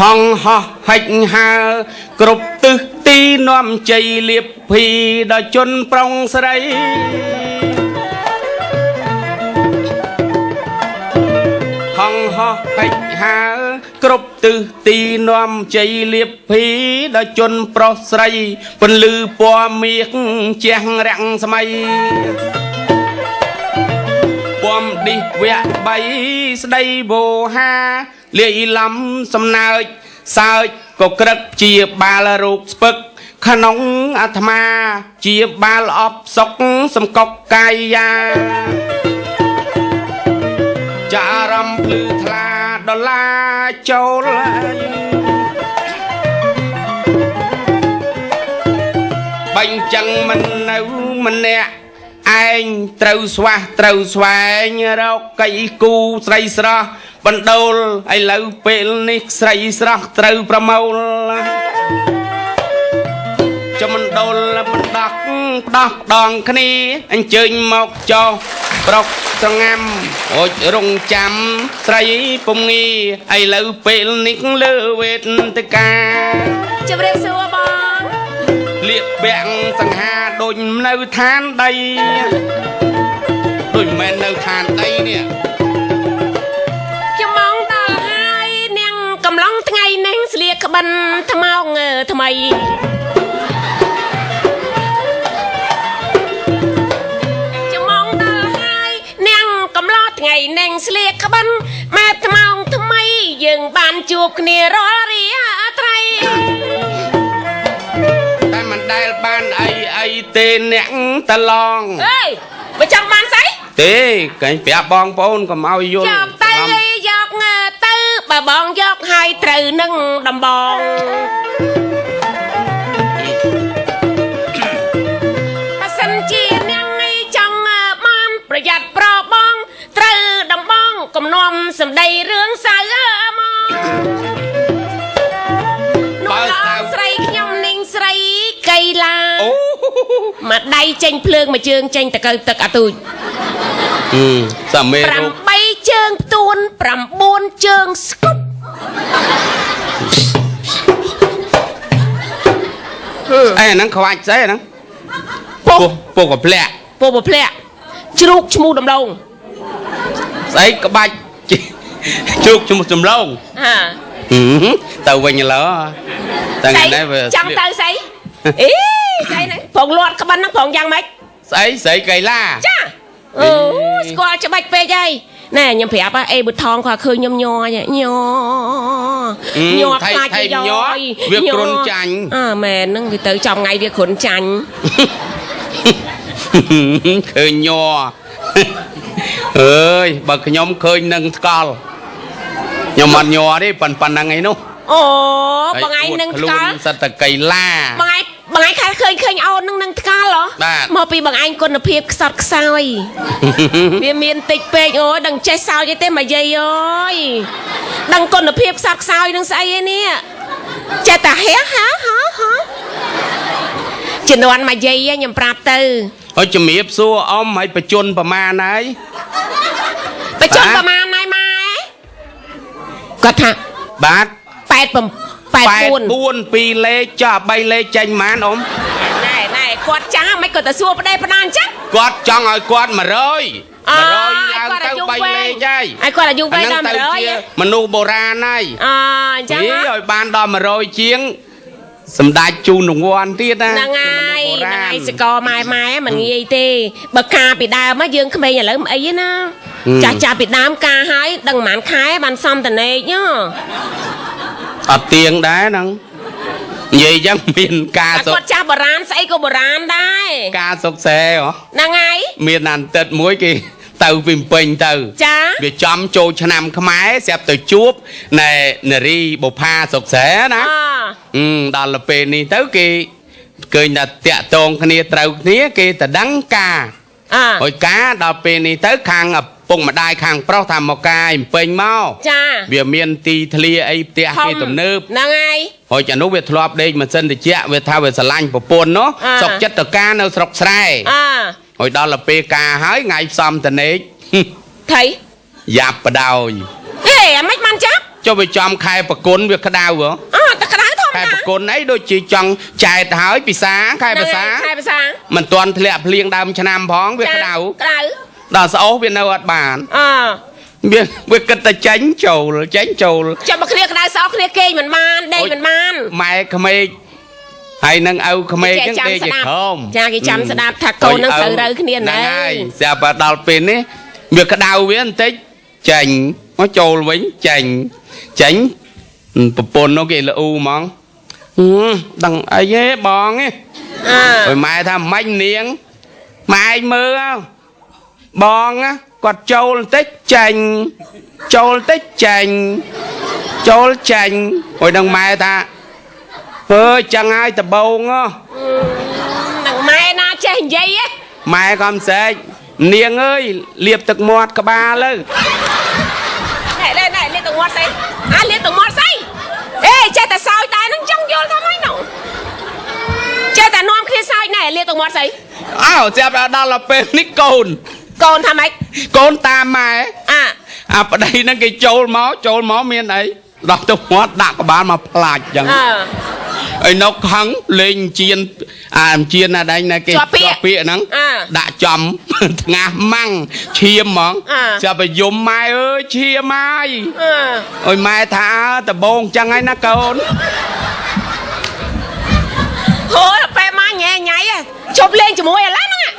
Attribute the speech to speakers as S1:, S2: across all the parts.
S1: ហងហោះហិចហើគ្រប់ទិសទីនាំជ័យលៀបភីដល់ជនប្រុងស្រីហងហោះហិចហើគ្រប់ទិសទីនាំជ័យលៀបភីដល់ជនប្រុសស្រីពន្លឺពណ៌មាសជះរាំងស្មៃពំឌីវៈ3ស្ដីវោហាលាយឡំសំណើចសើចក៏ក្រឹកជាបាលរោគស្ពឹកក្នុងអាត្មាជាបាលអប់សុកសំកុកកាយាចារំភ្លឺថ្លាដុល្លារចូលបាញ់ចឹងមិននៅម្នាក់ឯងត្រូវស្វះត្រូវស្វែងរកកៃគូស្រីស្រស់បណ្ដូលឥឡូវពេលនេះស្រីស្រស់ត្រូវប្រមូលចំបណ្ដូលបណ្ដោះផ្ដោះដងគ្នាអញ្ជើញមកចោះប្រុកស្រងាំអូចរងចាំស្រីពំងាឥឡូវពេលនេះលើវេទិកា
S2: ជម្រាបសួរបង
S1: លៀបពាំងសង្ហាដូចនៅឋានដីដូចមិននៅឋានដីនេះ
S2: ខ្ញុំមកដល់ហើយនាងកំឡុងថ្ងៃនេះស្លៀកក្បិនថ្មោងថ្មីខ្ញុំមកដល់ហើយនាងកំឡុងថ្ងៃនេះស្លៀកក្បិនម៉ែថ្មោងថ្មីយើងបានជួបគ្នារាល់រាត្រី
S1: ដែលបានអីទេអ្នកតឡង
S2: អេបើចង់បានស្អី
S1: ទេកាញ់ប្រាប់បងប្អូនកុំឲ្យយល់
S2: យកទៅយកទៅបើបងយកឲ្យត្រូវនឹងដំបងបើសិនជាអ្នកឯងចង់បានប្រយ័ត្នប្របងត្រូវដំបងកំណំសម្ដីរឿងសៅមកនោះដល់ស្រីខ្ញុំនិងស្រីកៃឡាមកដៃចេញភ្លើងមួយជើងចេញតកៅទឹកអាទូច
S1: សាមេរូប
S2: 8ជើងផ្ទួន9ជើងស្គប់
S1: អេហ្នឹងខ្វាច់ស្អីហ្នឹងពុកកផ្លាក់
S2: ជ្រូកឈ្មោះដំឡូង
S1: ស្អីក្បាច់ជ្រូកឈ្មោះដំឡូងទៅវិញឡោតែថ្ងៃនេះវា
S2: ចង់ទៅស្អីអេស្អីហ្នឹងប្រងលាត់ក្បិនហ្នឹងប្រងយ៉ាងម៉េច
S1: ស្អីកៃឡា
S2: ចាអូស្គាល់ច្បាច់ពេកហើយណែខ្ញុំប្រាប់អេបុថងគាត់ឃើញខ្ញុំញ័រខ្លាចទៅយ៉យ
S1: វាគ្រុនចាញ់
S2: មែនហ្នឹងវាទៅចំថ្ងៃវាគ្រុនចាញ់
S1: ឃើញញ័រអើយបើខ្ញុំឃើញនឹងថ្កល់ខ្ញុំអត់ញ័រទេប៉ុណ្ណឹងឯនោះ
S2: អូបងឯងនឹងថ្កល់
S1: សិតតកៃឡា
S2: បងឯងឃើញអូននឹងថ្កល់ហ៎មកពីបងឯងគុណភាពខ្សត់ខ្សោយវាមានតិចពេកអូយដឹងចេះសោចអីទេមកយាយអើយដឹងគុណភាពខ្សត់ខ្សោយនឹងស្អីឯនេះចេះតែហេហាជំនាន់មកយាយខ្ញុំប្រាប់ទៅ
S1: អើជំរាបសួរអ៊ំឲ្យបជនប្រមាណហើយ
S2: បជនប្រមាណហើយម៉ែគាត់ថា
S1: បាទ
S2: 84
S1: 2លេខចុះ3លេខចេញម៉ានអ៊ំ
S2: ណែគាត់ចាស់មិនគាត់ទៅសួរប្តីប្តាអញ្ចឹង
S1: គាត់ចង់ឲ្យគាត់100 ឡើងទៅ3លេខហើយ
S2: ai coi là dùng vay đâm rồi
S1: មនុស្សបុរាណហើយ
S2: chẳng
S1: ឲ្យបានដល់100ជាងសម្ដេចជូនរង្វាន់ទៀតណា
S2: ngày sẽ co mai mai mình nghi tê bậc ca bị đau má dương không bây giờ lớn ấy na chả chả bị đám ca hái đằng mạn khái ban xong tận này nhá
S1: អត់ទៀងដែរហ្នឹងនិយាយចឹងមានការសុខ
S2: គាត់ចាស់បុរាណស្អីក៏បុរាណដែរ
S1: ការសុខសែហ៎
S2: ហ្នឹងហើយ
S1: មានអានទឹកមួយគេទៅពីពេញទៅ
S2: ចា
S1: វាចំចូលឆ្នាំខ្មែរស្រាប់ទៅជួបណែនារីបុផាសុខសែណាដល់ពេលនេះទៅគេឃើញថាតាក់តងគ្នាត្រូវគ្នាគេទៅដឹងការហើយការដល់ពេលនេះទៅខាងពុកម្ដាយខាងប្រុសថាមកកាយពេញមកចាវាមានទីធ្លាអីផ្ទះគេទំនើបហ្នឹងហើយហើយចានោះវាធ្លាប់ដេកម៉ាស៊ីនត្រជាក់វាថាវាស្រឡាញ់ប្រពន្ធនោះសុកចិត្តទៅការនៅស្រុកស្រែហើយដល់ពេលការហើយថ្ងៃផ្សំតនេក
S2: ថៃ
S1: យ៉ាប់បដោយ
S2: ហេអាម៉េចបានចាប់
S1: ចុះវាចំខែប្រគុណវាក្តៅហ៎
S2: តែក្តៅធម្មតា
S1: ខែប្រគុណអីដូចជាចង់ចែកហើយពិសាខែភាសាមិនទាន់ធ្លាក់ភ្លៀងដើមឆ្នាំផងវាក្តៅដល់ស្អុះវានៅអត់បានវាគិតតែចាញ់ចូល
S2: ចាំមកគ្នាក្តៅស្អុះគ្នាគេងមិនបានដេកមិនបាន
S1: ម៉ែក្មេកហើយនឹងឪក្មេកហ្នឹងគេជាខំ
S2: ចាគេចាំស្ដាប់ថាកូននឹងត្រូវរើគ្នាណែ
S1: ស្រាប់តែដល់ពេលនេះវាក្តៅវាបន្តិចចាញ់មកចូលវិញចាញ់ប្រពន្ធនោះគេល្អូហ្មងដឹងអីទេបងហើយម៉ែថាម៉េចនាងម៉ែឯងមើលបងគាត់ចូលបន្តិចចាញ់ហើយនឹងម៉ែថាអើយចឹងហើយដបង
S2: នឹងម៉ែណាចេះនិយាយ
S1: ម៉ែក៏មិនស្រែកនាងអើយលាបទឹកមាត់ក្បាលទៅ
S2: ណែលាបទឹកមាត់ស្អីលាបទឹកមាត់ស្អីអេចេះតែសើចតែនឹងចង់យល់ថាម៉េចនោះចេះតែនាំគ្នាសើចណែលាបទឹកមាត់ស្អី
S1: ស្រាប់ដល់ពេលនេះកូន
S2: ថាម៉េច
S1: កូនតាមម៉ែប្តីហ្នឹងគេចូលមកមានអីដល់ទៅមាត់ដាក់ក្បាលមកផ្លាច់ចឹងហើយនៅខឹងលេងជៀនជៀនណាដែរណាគេជាប់ពាក្យហ្នឹងដាក់ចំថ្ងាសម៉ាំងឈាមហ្មងចាប់ទៅយំម៉ែអើយឈាមហើយអើយម៉ែថាដបងចឹងហើយណាកូន
S2: ហូយពេលម៉ាញ៉ៃជប់លេងជាមួយឥឡូវហ្នឹង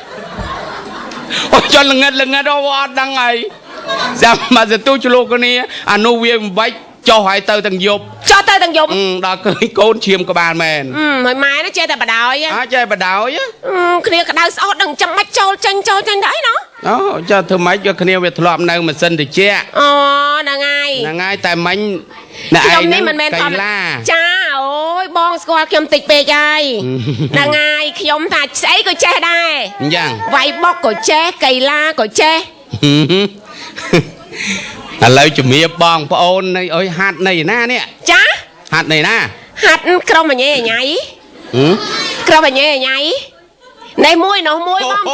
S1: អូចលងឹតអត់ដឹងហើយចាំមកសទូឆ្លោះគ្នាអានោះវាមិនបាច់ចុះហើយទៅទាំងយប់ដល់ឃើញកូនឈាមក្បាលមែន
S2: ហើយម៉ែនោះចេះតែបដ ாய்
S1: ចេះបដ ாய்
S2: គ្នាក្តៅស្អុតដឹងចាំបាច់ចូលចេញទៅអីណោះ
S1: ចាធ្វើម៉េចយកគ្នាវាធ្លាប់នៅម៉ាស៊ីនត្រជាក់
S2: ហ្នឹងហើយ
S1: តែមិញ
S2: ខ្ញុំនេះមិនមែនធម្មតាចាអូយបងស្គាល់ខ្ញុំតិចពេកហើយហ្នឹងហើយខ្ញុំថាស្អីក៏ចេះដែរ
S1: អញ្ចឹង
S2: វាយបុកក៏ចេះកីឡាក៏ចេះ
S1: ឥឡូវជំរាបបងប្អូននៅអើយហាត់នៅណានេះ
S2: ចា
S1: ហាត់នៅណា
S2: ហាត់ក្រុមអញឯញ៉ៃណែមួយបង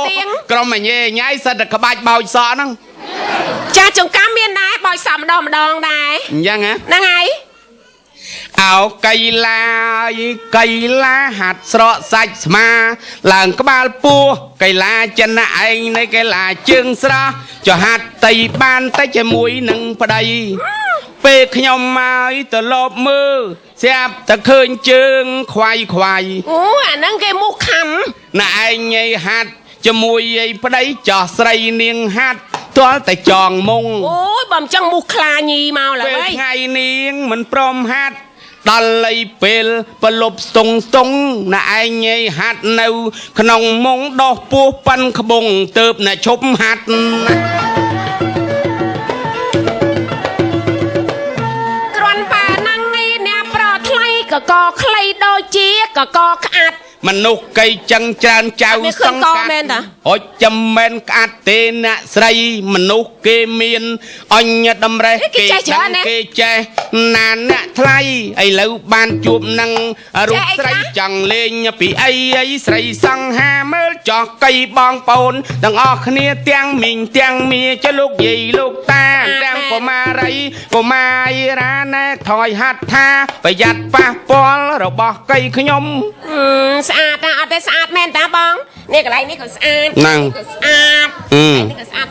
S2: ទៀង
S1: ក្រុមអញឯញ៉ៃសិតតែក្បាច់បោចសក់ហ្នឹង
S2: ចាចង្កាំមានដែរបោចសក់ម្ដងដែរ
S1: អញ្ចឹង
S2: ហ្នឹងហើ
S1: យកីឡាហាត់ស្រកសាច់ស្មាឡើងក្បាលពោះកីឡាចិនឯងនៃកីឡាជើងស្រស់ចុះហាត់តៃបានតែជាមួយនឹងប្តីពេលខ្ញុំមកទៅលបមើលស្រាប់តែឃើញជើងខ្វាយ
S2: អូអាហ្នឹងគេមុខខំ
S1: ណាឯងញ៉ៃហាត់ជាមួយឯប្តីចោះស្រីនាងហាត់ទាល់តែចងមុង
S2: អូយបើមិនចឹងមុខខ្លាញីមកឡើយ
S1: ពេលថ្ងៃនាងមិនព្រមហាត់ដល់លៃពេលប្រលប់ស្ទងណាឯងញ៉ៃហាត់នៅក្នុងមុងដោះពោះប៉ាន់ក្បងទៅបអ្នកឈប់ហាត់
S2: គ្រាន់តែណាំងនេះអ្នកប្រថ្លៃកកខ្លីដូចជាកកក្អាត់
S1: មនុស្សកៃចឹងច្រើនចៅសង្កាត់ហុចចាំមែនក្អាត់ទេអ្នកស្រីមនុស្សគេមានអញ្ញតម្រេះគេដឹងគេចេះណាអ្នកថ្លៃឥឡូវបានជួបនឹងរូបស្រីចង់លេងពីអីស្រីសង្ហាមើល ចោះកៃបងប្អូនទាំងអស់គ្នាទាំងមីងទាំងមៀចលោកយាយលោកតាទាំងកុមារីកុមារាណែថយហាត់ថាប្រយ័ត្នប៉ះពាល់របស់កៃខ្ញុំ
S2: ស្អាតណាអត់ទេស្អាតមែនតាបងនេះកន្លែងនេះក៏ស្អាត
S1: ហ្នឹង
S2: ស្អាតនេះក៏ស្អាត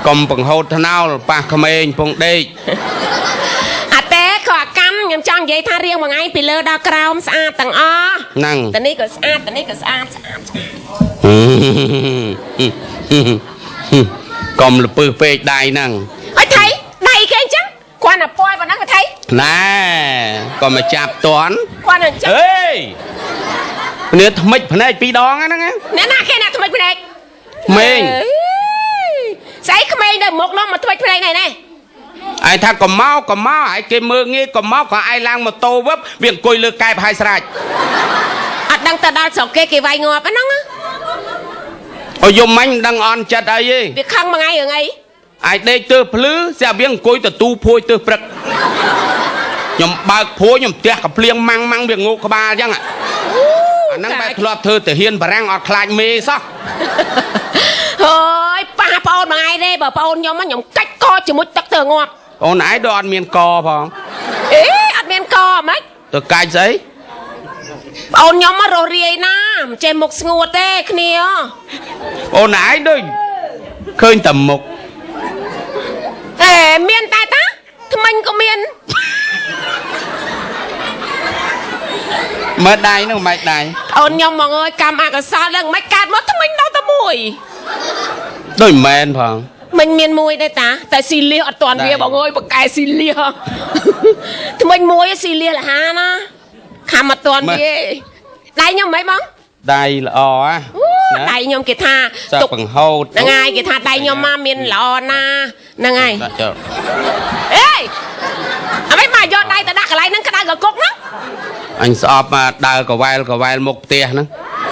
S1: កុំបង្ហូតថ្នោលប៉ះក្មេងពងដេក
S2: អត់ទេខកកម្មខ្ញុំចង់និយាយថារៀងមួយថ្ងៃពីលើដល់ក្រោមស្អាតទាំងអស់
S1: ហ្នឹង
S2: តានេះក៏ស្អាតតានេះក៏ស្អាត
S1: កុំលពើពេកដៃហ្នឹង
S2: អត់ថៃដៃគេអញ្ចឹងគាត់តែពួយប៉ុណ្ណឹងថៃ
S1: ណែកុំមកចាប់តន់
S2: គាត់អញ្ចឹង
S1: អេនេះថ្មិចភ្នែកពីរដងហ្នឹង
S2: អ្នកណាគេអ្នកថ្មិចភ្នែក
S1: មេង
S2: ស្អីក្មេងទៅមុខនោះមកថ្មិចភ្នែកណែ
S1: ឯថាកុំមកឯគេមើងងាយកុំមកក៏ឯងឡើងម៉ូតូវឹបវាអង្គុយលើកែបហើយស្រាច់
S2: អត់ដឹងទៅដល់ស្រុកគេវាយងាប់ហ្នឹង
S1: អូយំមាញ់មិនដឹងអន់ចិត្តអីទេ
S2: វាខឹងមួយថ្ងៃរឿងអី
S1: ឯដេកទើសភ្លឺស្រាប់វាអង្គុយទទួលភួយទើសព្រឹកខ្ញុំបើកភួយខ្ញុំផ្ទះកាភ្លៀងម៉ាំងវាងោកក្បាលអញ្ចឹងអាហ្នឹងបែបធ្លាប់ធ្វើទាហានបារាំងអត់ខ្លាចមេសោះ
S2: ហើយប៉ះប្អូនមួយថ្ងៃទេបើប្អូនខ្ញុំកាច់កជាមួយទឹកទៅងាប់
S1: អូនឯងដូចអត់មានកផង
S2: អេអត់មានកហ្មង
S1: ទៅកាច់ស្អី
S2: ប្អូនខ្ញុំមករស់រាយណាមិនចេះមុខស្ងួតទេគ្នា
S1: អូនឯងដូចឃើញតែមុខ
S2: អេមានតែតាថ្មិញក៏មាន
S1: មើលដៃនោះមិនដៃ
S2: អូនខ្ញុំមកអើយកម្មអកុសលហ្នឹងមិនកាត់មកថ្មិញដល់តែមួយ
S1: ដូចមិនមែនផង
S2: មិនមានមួយទេតាតែស៊ីលៀសអត់តាន់វាបងអើយបកែស៊ីលៀសថ្មិញមួយស៊ីលៀសលហាណាខំអត់តាន់វាដៃខ្ញុំមិនបង
S1: ដៃល្អ
S2: ដៃខ្ញុំគេថា
S1: ទុកបង្ហូត
S2: ហ្នឹងហើយគេថាដៃខ្ញុំមកមានល្អណាហ្នឹងហើយអេអ្វីមកយកដៃទៅដាក់កន្លែងហ្នឹងក្តៅកគុកហ្នឹង
S1: អញស្អប់មកដើរកវ៉ែលមុខផ្ទះហ្នឹង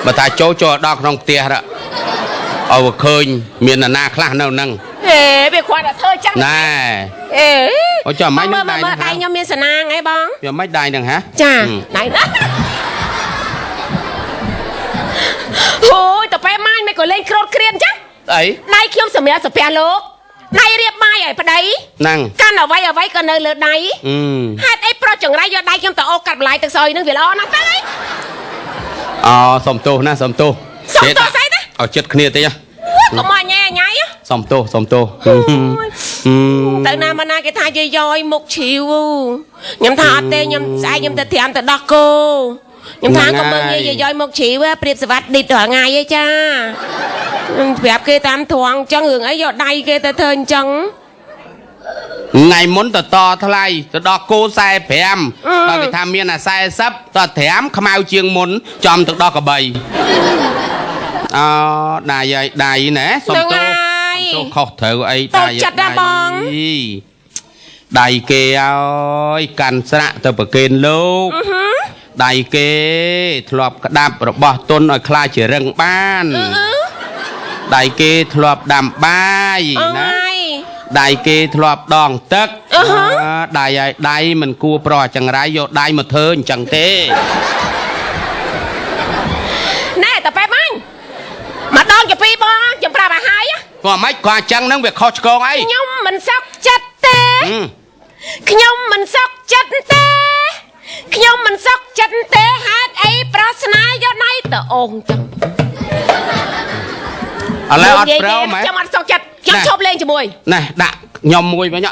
S1: បើថាចូលដល់ក្នុងផ្ទះឲ្យឃើញមានណាខ្លះនៅហ្នឹង
S2: អេវាគាត់តែធ្វើចឹង
S1: ណែ
S2: អេ
S1: អូចាំមិនដៃ
S2: ដៃខ្ញុំមានសណាងអីបង
S1: ចាំមិនដៃហ្នឹងហ៎
S2: ចាដៃអូយតប៉ែម៉ាញមិនក៏លេងក្រោតគ្រៀនចឹង
S1: អី
S2: ដៃខ្ញុំសម្រាប់សាពះលោកដៃរៀបបាយឲ្យប្តី
S1: ហ្នឹង
S2: កាន់អ្វីក៏នៅលើដៃហេតុអីប្រុសចង្រៃយកដៃខ្ញុំទៅអូកាត់បន្លាយទឹកសយហ្នឹងវាល្អណាស់ទៅអី
S1: អូសុំទោសណាសុំទោស
S2: ស្អីទេ
S1: ឲ្យចិត្តគ្នាតិច
S2: កុំមកញ៉ៃ
S1: សុំទោស
S2: ទៅណាមកណាគេថាយាយមុខឈីវខ្ញុំថាអត់ទេខ្ញុំស្អែកខ្ញុំទៅត្រាំទៅដោះគោខ្ញុំថាក៏មើលយាយមុខឈីវព្រៀបសវត្តឌីតរាល់ថ្ងៃឯចាប្រាប់គេតាមត្រង់អញ្ចឹងរឿងអីយកដៃគេទៅធ្វើអញ្ចឹង
S1: ថ្ងៃមុនទៅតថ្លៃទៅដល់គោ45ដល់គេថាមាន40តត្រាំខ្មៅជាងមុនចំទៅដល់កបីអូដៃឲ្យដៃណែសុំទោសខុសត្រូវអី
S2: ដៃចិត្តណាបង
S1: ដៃគេឲ្យកាន់ស្រាក់ទៅប្រគេនលោកដៃគេធ្លាប់ក្តាប់របស់ទុនឲ្យខ្លាចជារឹងបានដៃគេធ្លាប់ដាំបាយណាដៃគេធ្លាប់ដងទឹកដៃឲ្យដៃមិនគួរប្រចង្រៃយកដៃមកធ្វើអញ្ចឹងទេ
S2: ណែតប៉ែម៉ាញ់មកដងជាពីរបងខ្ញុំប្រាប់ឲ្យហើយ
S1: ក៏មិនក៏អញ្ចឹងហ្នឹងវាខុសឆ្គងអី
S2: ខ្ញុំមិនសោកចិត្តទេខ្ញុំមិនសោកចិត្តទេខ្ញុំមិនសោកចិត្តទេហេតុអីប្រស្នាយកដៃទៅអូងចឹង
S1: ឥឡូវអត់ប្រមែន
S2: ខ្ញុំអត់សោកចិត្តខ្ញុំឈប់លេងជាមួយ
S1: ណែដាក់ខ្ញុំមួយវិញណែ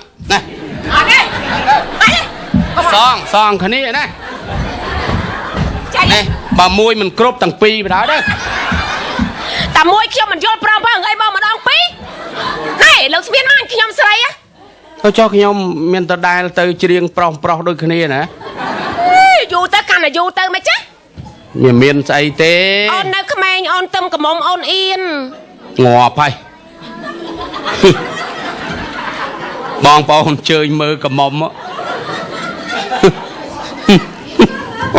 S2: អត់ទេ
S1: សងគ្នាណានេះបើមួយមិនគ្រប់ទាំងពីរបណ្ដោយទេ
S2: តែមួយខ្ញុំមិនយល់ប្រំបើអីមកម្ដងពីរណែលោកស្មានម៉ាញ់ខ្ញុំស្រី
S1: ទៅចុះខ្ញុំមានតដែលទៅច្រៀងប្រុសដូចគ្នាណា
S2: យូរទៅកាន់តែយូរទៅមិនចា
S1: វាមានស្អីទេ
S2: អូននៅក្មេងអូនទឹមកំមុំអូនអៀន
S1: ងាប់ហើយបងប្អូនជើញមើលកំមុំ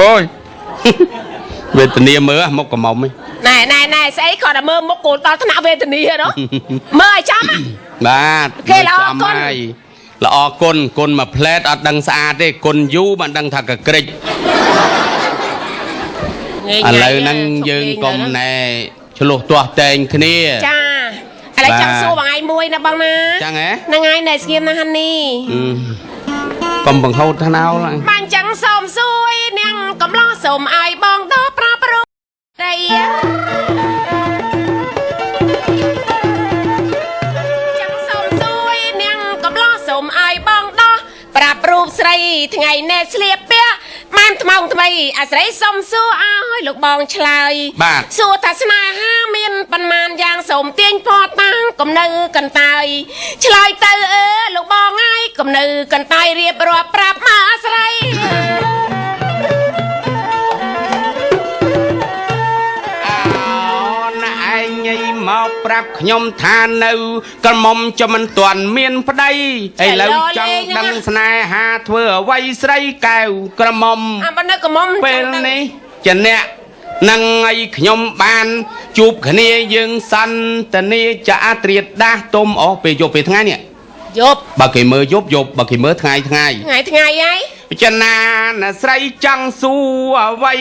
S1: អូយវេទនាមើលមុខកំមុំហ្នឹង
S2: ណែស្អីគាត់តែមើលមុខគោលដល់ថ្នាក់វេទនាហ៎មើលឲ្យចាំ
S1: បាទ
S2: គេល្អគុណ
S1: ល្អគុណមួយផ្លែតអត់ដឹងស្អាតទេគុណយូរមិនដឹងថាកក្រិច ឥឡូវហ្នឹងយើងកុំណែឆ្លោះទាស់តែងគ្នា
S2: ចាឥឡូវចាំសួរបងឯងមួយណាបងណា
S1: ចឹងហ៎
S2: ហ្នឹងឯងណែស្ងៀមណាស់នេះ
S1: កុំបង្ហូតថ្នោល
S2: បានចឹងសូមសួយនាងកំឡោះសូមឲ្យបងដោះប្រាប្រូដីចឹងសូមសួយនាងកំឡោះសូមឲ្យបងដោះប្រាប់រូបស្រីថ្ងៃនេះស្លៀកពាក់បានថ្មងថ្មីអាស្រីសុំសួរឲ្យលោកបងឆ្លើយសួរថាស្នេហាមានប៉ុន្មានយ៉ាងសូមទាញផតតាំងកំនៅកន្តើយឆ្លើយទៅលោកបងហើយកំនៅកន្តើយរៀបរាប់ប្រាប់មកអាស្រី
S1: មកប្រាប់ខ្ញុំថានៅក្រមុំจะមិនទាន់មានប្តីឥឡូវចង់ដឹងស្នេហាធ្វើអ្វីស្រីកែវក្រមុំ
S2: នៅក្រមុំ
S1: ពេលនេះជាអ្នកនឹងឲ្យខ្ញុំបានជួបគ្នាយើងសន្តានាចាត្រៀតដាស់ទុំអស់ពេលយប់ពេលថ្ងៃនេះ
S2: យប់
S1: បើគេមើលយប់បើគេមើលថ្ងៃ
S2: ហើយ
S1: ពិចារណាណាស្រីចង់សួរអ្វី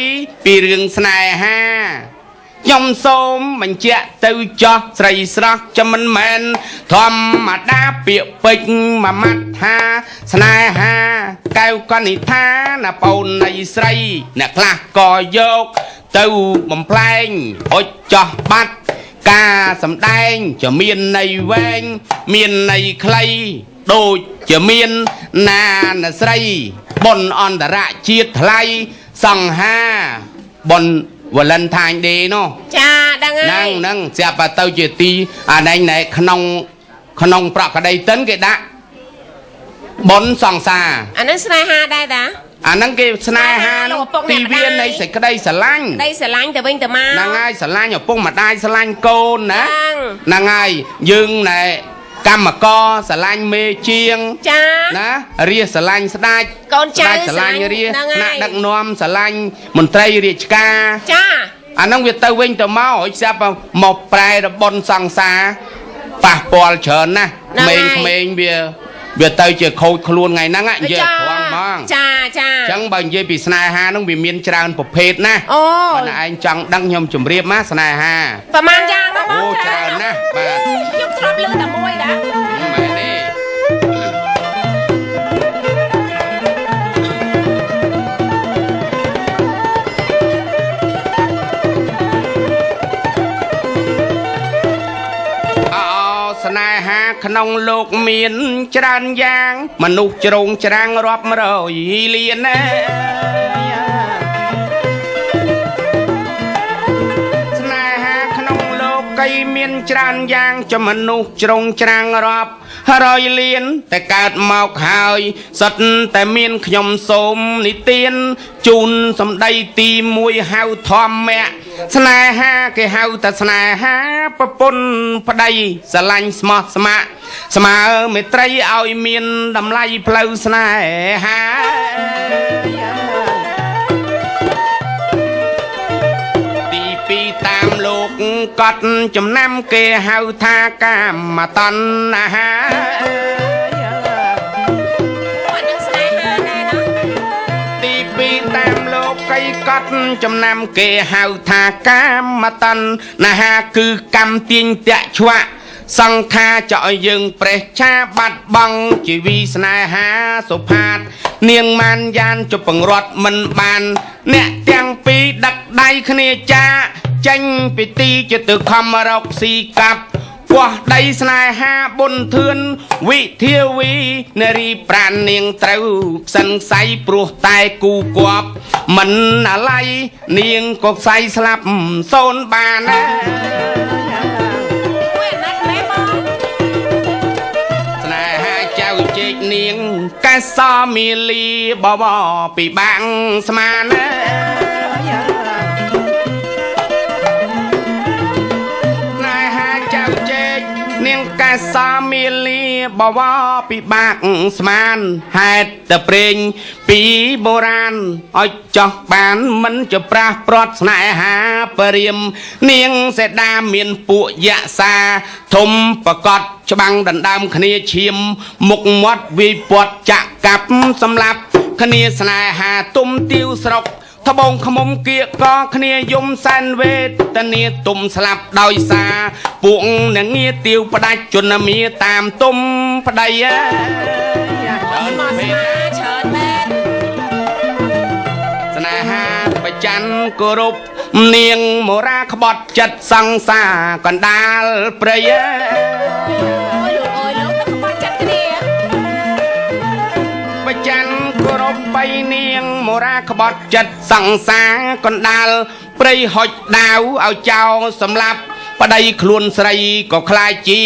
S1: ពីរឿងស្នេហាខ្ញុំសូមបញ្ជាក់ទៅចោះស្រីស្រស់ចាំមិនមែនធម្មតាពាក្យពេចន៍មួយម៉ាត់ថាស្នេហាកែវកនិដ្ឋាណាបូននៃស្រីអ្នកខ្លះក៏យកទៅបំផ្លែងអុចចោះបាត់ការសម្ដែងจะមានន័យវែងមានន័យខ្លីដូចជាមានណានស្រីបុណ្យអន្តរជាតិថ្លៃសង្ហាបុណ្យValentine Day នោះ
S2: ចាដឹងហើយ
S1: ហ្នឹងស្រាប់តែទៅជាទីអាណែងណែក្នុងប្រក្តីតិនគេដាក់បុណ្យសង្សារ
S2: អាហ្នឹងស្នេហាដែរតា
S1: អាហ្នឹងគេស្នេហានោះទីវានៃសេចក្តីស្រឡាញ់
S2: ទៅវិញទៅមក
S1: ហ្នឹងហើយស្រឡាញ់ឪពុកម្ដាយស្រឡាញ់កូនណាហ្នឹងហើយយើងណែកម្មករស្រឡាញ់មេជាង
S2: ចា
S1: ណារាស្រឡាញ់ស្ដេច
S2: កូនចៅ
S1: ស្រឡាញ់រាថ្នាក់ដឹកនាំស្រឡាញ់មន្ត្រីរាជការ
S2: ចា
S1: អាហ្នឹងវាទៅវិញទៅមកឲ្យស្រាប់មកប្រែរបុណ្យសង្សារប៉ះពាល់ច្រើនណាស់ក្មេងវាទៅជាខូចខ្លួនថ្ងៃហ្នឹងនិយាយត្រង់ហ្មង
S2: ចា
S1: អញ្ចឹងបើនិយាយពីស្នេហាហ្នឹងវាមានច្រើនប្រភេទណាបើឯងចង់ដឹងខ្ញុំជម្រាបមកស្នេហា
S2: ប្រហែលយ៉ាងណាបង
S1: ច្រើនណាស់បាទ
S2: ខ្ញុំធ្លាប់លើតែមួយណា
S1: មែនទេស្នេហាក្នុងលោកមានច្រើនយ៉ាងមនុស្សជ្រងច្រាំងរាប់រយលានណាស្នេហាក្នុងលោកីមានច្រើនយ៉ាងចំមនុស្សជ្រងច្រាំងរាប់រយលានតែកើតមកហើយសុទ្ធតែមានខ្ញុំសូមនិទានជូនសម្ដីទី1ហៅធម្មៈស្នេហាគេហៅតែស្នេហាប្រពន្ធប្តីស្រឡាញ់ស្មោះស្ម័គ្រស្មើមេត្រីឲ្យមានតម្លៃផ្លូវស្នេហាទី2តាមលោកកត់ចំណាំគេហៅថាកាមតណ្ហាតាមលោកកៃកត់ចំណាំគេហៅថាកាមតណ្ហាគឺកម្មទាញតាក់ឆ្វាក់សង្ខាចឲ្យយើងប្រេះឆាបាត់បង់ជីវីស្នេហាសុផាតនាងម៉ានយ៉ានជពងរត់មិនបានអ្នកទាំងពីរដឹកដៃគ្នាចាចេញពីទីជាទៅខំរកស៊ីកាប់វោះដីស្នេហាបុនធឿនវិធាវីនារីប្រាននាងត្រូវផ្សិនខ្សៃព្រោះតែគូគប់មិនអាឡ័យនាងក៏ខ្សៃស្លាប់សូនបានណាស្នេហាចៅជែកនាងកែសមាលីបបពីបាំងស្មានណានាងកែសាមាលីបវរពិបាកស្មានហេតុតែព្រេងពីបុរាណឲ្យចោះបានមិនចប្រាស់ព្រាត់ស្នេហាបរិមនាងសេដាមានពួកយក្សាធំប្រកបច្បាំងដណ្ដើមគ្នាឈាមមុខមាត់វាយពាត់ចាក់កាប់សម្លាប់គ្នាស្នេហាទុំទាវស្រុក ត្បូងខ្មុំគៀកក៏គ្នាយំសែនវេទនាទុំស្លាប់ដោយសារពួកអ្នកងារទាវផ្ដាច់ជនមាតាមទុំប្តីច្រើនពេក
S2: ច្រើនមែន
S1: ស្នេហាបច្ចាន់គោរពនាងមរាក្បត់ចិត្តសង្សារកណ្ដាលព្រៃ
S2: លោកទៅក្បត់ចិត្តគ្នា
S1: បច្ចាន់គោរពបីនាងមរាក្បត់ចិត្តសង្សារកណ្ដាលព្រៃហុចដាវឲ្យចោលសម្លាប់ប្តីខ្លួនស្រីក៏ខ្លាចជា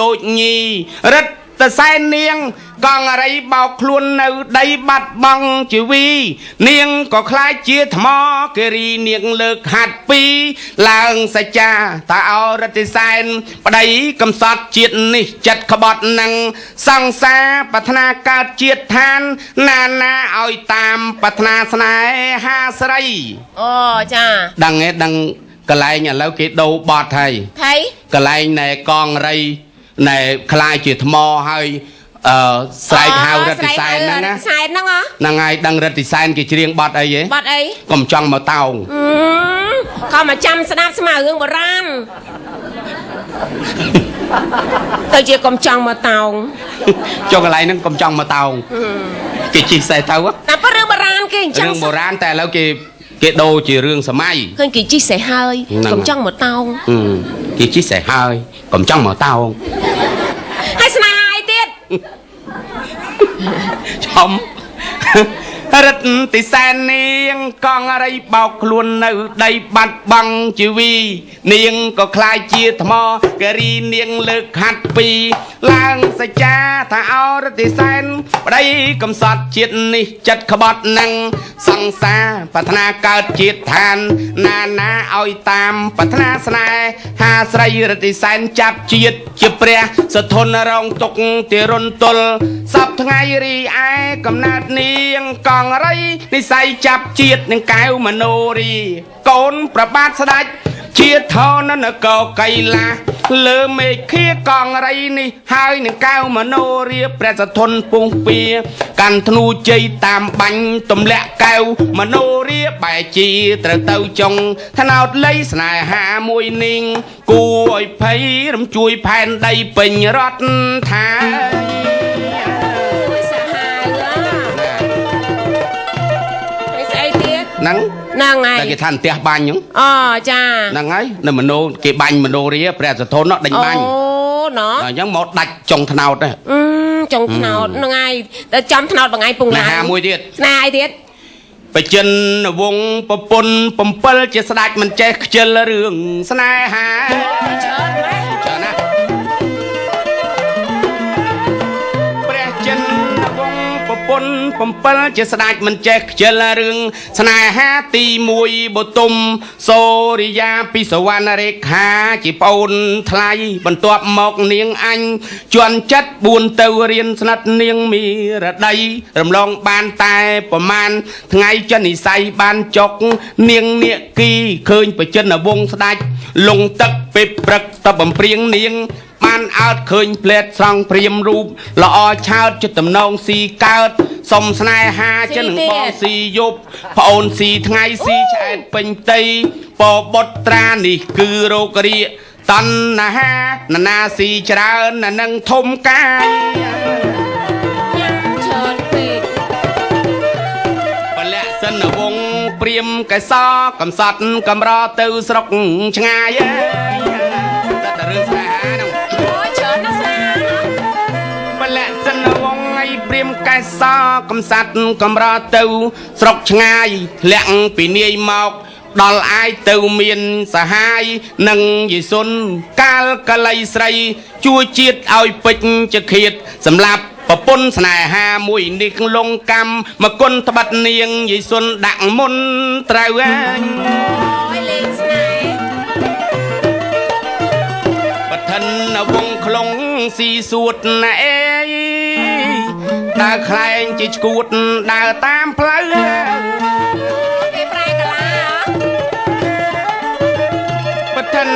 S1: តូចញីរិទ្ធតសែននាងកងរីបោកខ្លួននៅដីបាត់បង់ជីវីនាងក៏ខ្លាចជាថ្មគិរីនាងលើកហាត់ពីឡើងសច្ចាតាអរតិសែនប្តីកំសត់ជាតិនេះចិត្តក្បត់នឹងសង្សារប្រាថ្នាកើតជាតិឋានណានាឲ្យតាមប្រាថ្នាស្នេហាស្រី
S2: អូចា
S1: ដឹងទេដឹងកន្លែងឥឡូវគេដូរបត់ហើយកន្លែងណែកងរីណែខ្លាយជាថ្មហើយស្រែកហៅរិទ្ធិសែនហ្នឹងណា
S2: សែនហ្នឹង
S1: ហ្នឹងហើយដឹងរិទ្ធិសែនគេច្រៀងបត់អីហ៎
S2: បត់អី
S1: កុំចង់មកតោង
S2: ក៏មកចាំស្ដាប់ស្មើរឿងបុរាណទៅជាកុំចង់មកតោង
S1: ចុះកន្លែងហ្នឹងកុំចង់មកតោងគេជិះសេះទៅ
S2: តែប៉ុរឿងបុរាណគេអញ្ចឹង
S1: រឿងបុរាណតែឥឡូវគេដូរជារឿងសម័យ
S2: ឃើញគេជិះសេះហើយកុំចង់មកតោង
S1: គេជិះសេះហើយកុំចង់មកតោង
S2: ហើយស្នេហាអីទៀត
S1: ចំរិទ្ធិសែននាងកងរីបោកខ្លួននៅដីបាត់បង់ជីវីនាងក៏ខ្លាចជាថ្មគិរីនាងលើកហាត់ពីឡើងសច្ចាថាអររិទ្ធិសែនប្តីកំសត់ជាតិនេះចិត្តក្បត់នឹងសង្សារប្រាថ្នាកើតជាតិឋានណានាឲ្យតាមប្រាថ្នាស្នេហាស្រីរិទ្ធិសែនចាប់ជាតិជាព្រះសធនរងទុកទារុនទល់សពថ្ងៃរីឯកំណត់នាងកងរីនិស័យចាប់ជាតិនឹងកែវមโนរីកូនប្របាទស្ដេចជាថននគរកៃឡាលើមេឃាកងរីនេះហើយនឹងកែវមโนរាព្រះសធនពុងពីកាន់ធ្នូជ័យតាមបាញ់ទម្លាក់កែវមโนរាបែជីត្រូវទៅចុងថ្នោតលៃស្នេហាមួយនាងគួរឲ្យភ័យរំជួយផែនដីពេញរដ្ឋថា
S2: ហ្នឹងហើយ
S1: តែគេថាផ្ទះបាញ់ហ្នឹង
S2: អូចា
S1: ហ្នឹងហើយនៅមโนគេបាញ់មโนរាព្រះសធនដេញបាញ់
S2: អូណ៎
S1: អញ្ចឹងមកដាច់ចុងថ្នោត
S2: ចុងថ្នោតហ្នឹងហើយតែចំថ្នោតបងឯងពងឡា
S1: យមួយទៀត
S2: ស្នេហ៍អីទៀត
S1: បច្ចិនវងប្រពន្ធ7ជាស្ដេចមិនចេះខ្ជិលរឿងស្នេហា
S2: ច្រើនណាស់
S1: ច្រើនណាស់ព្រះចិនវងប្រពន្ធ7ជាស្ដេចមិនចេះខ្ជិលរឿងស្នេហាទី1បទុមសូរិយាពីសវណ្ណរេខាជាប្អូនថ្លៃបន្ទាប់មកនាងអញជន់ចិត្ត4ទៅរៀនស្និទ្ធនាងមីរដីរំលងបានតែប្រមាណថ្ងៃចិននិស័យបានចុកនាងនាគីឃើញបច្ចិនវងស្ដេចលងទឹកពេលព្រឹកតបំព្រៀងនាងបានអើតឃើញផ្លែតស្រង់ព្រាមរូបល្អឆើតចិត្តតំណងស៊ីកើតសុំស្នេហាចិននឹងបងស៊ីយប់ប្អូនស៊ីថ្ងៃស៊ីឆ្អែតពេញតីពបុត្រានេះគឺរោគរាតណ្ហានណាស៊ីច្រើនណានឹងធំកាយ
S2: ច្រើនពេក
S1: ពលៈសិនវងព្រាមកែសកំសត់កំរទៅស្រុកឆ្ងាយតែរឿងស្នេហាហ្នឹង
S2: អូយច្រើនណាស់ស្នេហា
S1: ពលៈសិនវងឲ្យព្រាមកែសកំសត់កំរទៅស្រុកឆ្ងាយលាក់ពីនាយមកដល់អាយទៅមានសហាយនឹងយិសុនកាលកលៃស្រីជួយជាតិឲ្យពេជ្រចឃាតសម្រាប់ប្រពន្ធស្នេហាមួយនេះលងកម្មមកគុណត្បិតនាងយិសុនដាក់មុនត្រូវអើយ
S2: អូយលេងស្នេ
S1: ហ៍បឋិនវងខ្លងស៊ីសួតណាអេដើរខ្លែងជាឈួតដើរតាមផ្លូវ
S2: គេប្រែកាឡា
S1: បឋិន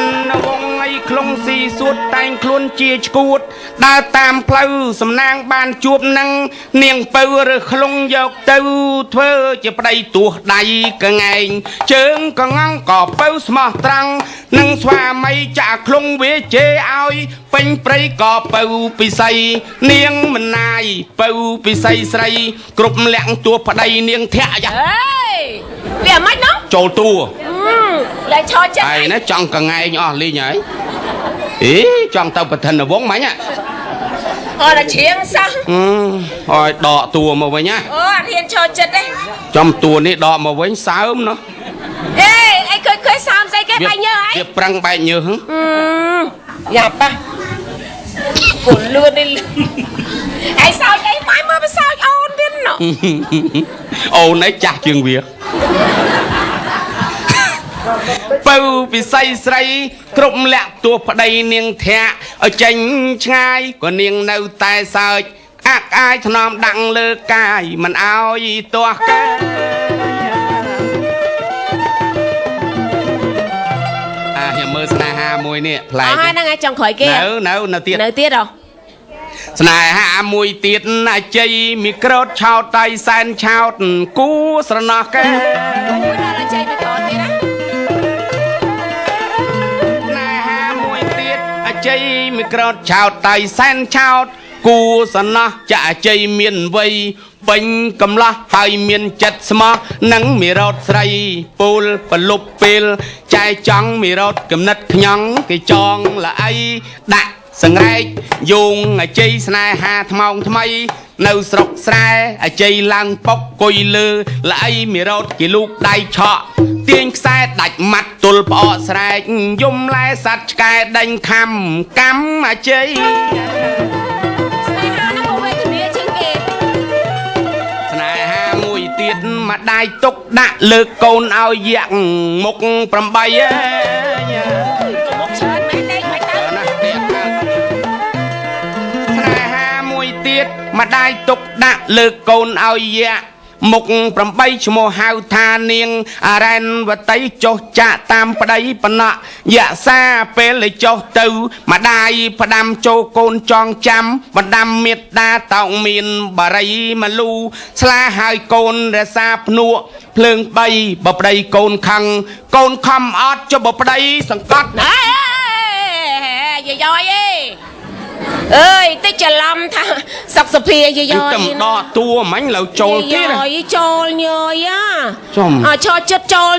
S1: វងឲ្យខ្លងស៊ី សួតតែងខ្លួនជាឈួតដើរតាមផ្លូវសំណាងបានជួបនឹងនាងពៅឬខ្លងយកទៅធ្វើជាប្តីទោះដៃកងែងជើងកងងក៏ពៅស្មោះត្រង់នឹងស្វាមីចាក់ខ្លងវាជេរឲ្យពេញព្រៃក៏ពៅពិសីនាងមិនណាយពៅពិសីស្រីគ្រប់លាក់ទួប្តីនាងធាក់យ៉ា
S2: អេយវាមិនណោះ
S1: ចូលតួ
S2: លែងឈរចិត្ត
S1: ឯណាចង់កងែងអស់លីងហើយអេចង់ទៅប្រធានវងមិញ
S2: អត់តែជ្រៀងសោះ
S1: អើយដកតួមកវិញណា
S2: អូអត់ហ៊ានឈរចិត្តទេ
S1: ចំតួនេះដកមកវិញសើមណោះ
S2: អេអីឃើញសើមស្អីគេបែកញើអី
S1: វាប្រឹងបែកញើហ៎
S2: យ៉ាប៉ះគូលឿននេះឯសោចអីម៉ែមើលសោចអូនទៀតណោះ
S1: អូនឯងចាស់ជាងវាពៅពិសីស្រីគ្រប់លាក់ទួប្តីនាងធាក់ឲ្យចេញឆ្ងាយក៏នាងនៅតែសើចអាក់អាយថ្នមដាក់លើកាយមិនអោយទាស់កាខ្ញុំមើលស្នេហាមួយនេះប្លែក
S2: ហ្នឹងឯងចង់ក្រោយគេ
S1: នៅទៀត
S2: ហ៎
S1: ស្នេហាមួយទៀតអាជ័យមីក្រូតឆោតតៃសែនឆោតគូស្រណោះកា
S2: មួយដល់អាជ័យមីក្រូតទៀតណា
S1: ស្នេហាមួយទៀតអាជ័យមីក្រូតឆោតតៃសែនឆោតគូស្រណោះចាអាជ័យមានវ័យពេញកំឡោះហើយមានចិត្តស្មោះនឹងមីរោតស្រីពូលប្រលប់ពេលចែចង់មីរោតកំណិតខ្ញងគេចងល្អីដាក់សង្រែកយងអាជ័យស្នេហាថ្មោងថ្មីនៅស្រុកស្រែអាជ័យឡើងប៉ុកគុយលើល្អីមីរោតគេលូកដៃឆក់ទាញខ្សែដាច់ម៉ាត់ទល់ផ្អកស្រែកយំឡែសัตว์ឆ្កែដេញខំកម្មអាជ័យ
S2: ស្នេហានឹងវេទនាជាងគេ
S1: ស្នេហាមួយទៀតម្ដាយទុកដាក់លើកូនឲ្យយាក់មុខ8
S2: មុខច្រើនមែនទេមិនទៅ
S1: ទៀតម្ដាយទុកដាក់លើកូនឲ្យយាក់មុខ8ឈ្មោះហៅថានាងអរ៉ែនវតីចុះចាក់តាមប្តីបណក់យក្សាពេលចុះទៅម្ដាយផ្ដាំចូលកូនចងចាំបណ្ដាំមេត្តាតោងមានបារីមលូស្លាហើយកូនរសាភ្នក់ភ្លើង3បប្តីកូនខឹងកូនខំអត់ចុះបប្តីសង្កត់
S2: យាយអីអើយតិចច្រឡំថាសុកសុភាយាយ
S1: តែដកតួមិញលើចូលទៀត
S2: យាយចូលញយឈរចិត្តចូល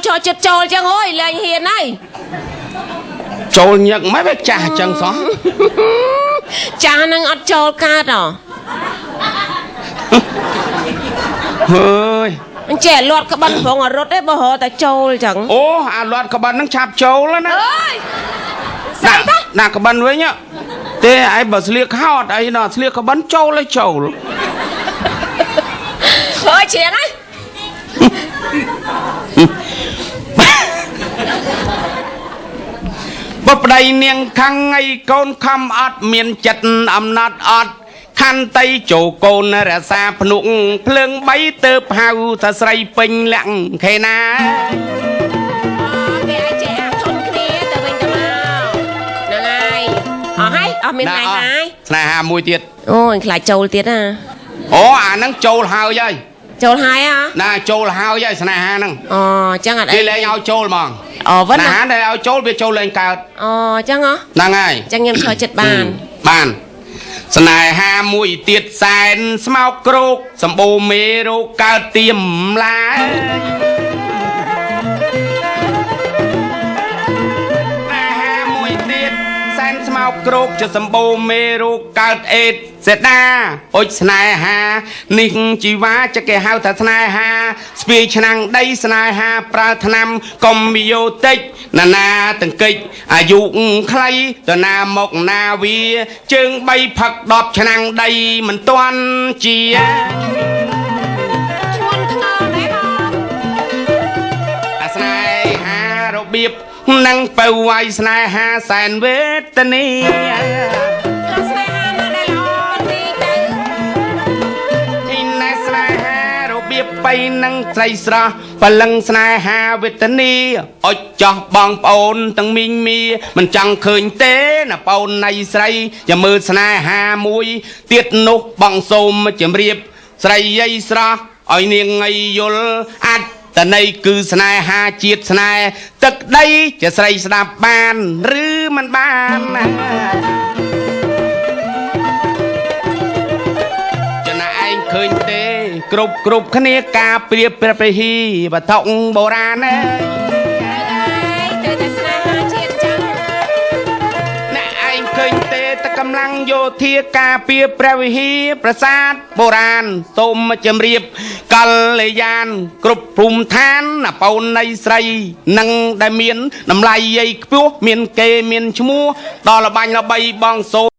S2: ចឹងអើយលែងហ៊ានហើយ
S1: ចូលញឹកមិនវាចាស់ចឹងសោះ
S2: ចាស់នឹងអត់ចូលកើតហ៎
S1: ហើយ
S2: អញ្ចេះលាត់ក្បិនប្រងរត់ទេបើរត់តែចូលចឹង
S1: អូអាលាត់ក្បិននឹងឆាប់ចូលណា
S2: អើយស្អីតា
S1: ដាក់ក្បិនវិញទេឯងបើស្លៀកខោអត់អីណោះស្លៀកក្បិនចូលឲ្យចូល
S2: អើយជ្រៀងហើយ
S1: បប្តីនាងខឹងឲ្យកូនខំអត់មានចិត្តអំណត់អត់ខន្តីចូលកូនរសាភ្នុកភ្លើង3ទៅហៅថាស្រីពេញលាក់ខេណា
S2: គេអាចចេះធន់គ្នាទៅវិញទៅមកហ្នឹងហើយអស់ហើយអស់មានថ្ងៃហើយ
S1: ស្នេហាមួយទៀត
S2: អូយខ្លាចចូលទៀតណា
S1: អូអាហ្នឹងចូលហើយហើយ
S2: ចូលហើយហ៎
S1: ណាចូលហើយហើយស្នេហាហ្នឹង
S2: អូចឹងអត់អី
S1: គេលែងឲ្យចូលហ្មង
S2: អូវិញ
S1: ណាដែលឲ្យចូលវាចូលលែងកើត
S2: អូចឹងហ៎
S1: ហ្នឹងហើយ
S2: ចឹងខ្ញុំឈរចិត្តបាន
S1: ស្នេហាមួយទៀតសែនស្មោកគ្រោកសម្បូរមេរោគកើតទៀមឡាស្មោកគ្រោកជាសម្បូរមេរោគកើតអេតសេដាអុចស្នេហានេះជីវ៉ាចគេហៅថាស្នេហាស្ពាយឆ្នាំងដីស្នេហាប្រើថ្នាំកុំយោតិចណានាតង្កិចអាយុខ្លីតណាមកណាវាជើង3ផឹក10ឆ្នាំងដីមិនទាន់ជា
S2: ឈួនធ្ងន់ទេបង
S1: អាស្នេហារបៀបនឹងបើវាយស្នេហាសែនវេទនា
S2: ស្នេហានៅដែលល្អទីទៅ
S1: ទីណែស្នេហារបៀប បៃនឹងស្រីស្រស់បលឹងស្នេហាវេទនីអុចចោះបងប្អូនទាំងមីងមីមិនចង់ឃើញទេណាប្អូននៃស្រីอย่าមើលស្នេហាមួយទៀតនោះបងសូមជម្រាបស្រីយាយស្រស់ឲ្យនាងងាយយល់អាចតន័យគឺស្នេហាជាតិស្នេហ៍ទឹកដីជាស្រីស្ដាប់បានឬមិនបានណាចំណាឯងឃើញទេគ្រប់គ្នាការប្រៀបព្រះពហិវត្ថុបុរាណណា
S2: ត្រូវតែស្នេហាជាតិចឹង
S1: អ្នកឯងឃើញទេតកម្លាំងយោធាការពារព្រះវិហារប្រាសាទបុរាណសូមជម្រាបកល្យានគ្រប់ភូមិឋានណាប្អូននៃស្រីនឹងដែលមានតម្លៃយាយខ្ពស់មានគេមានឈ្មោះដល់ល្បាញល្បីបងសូម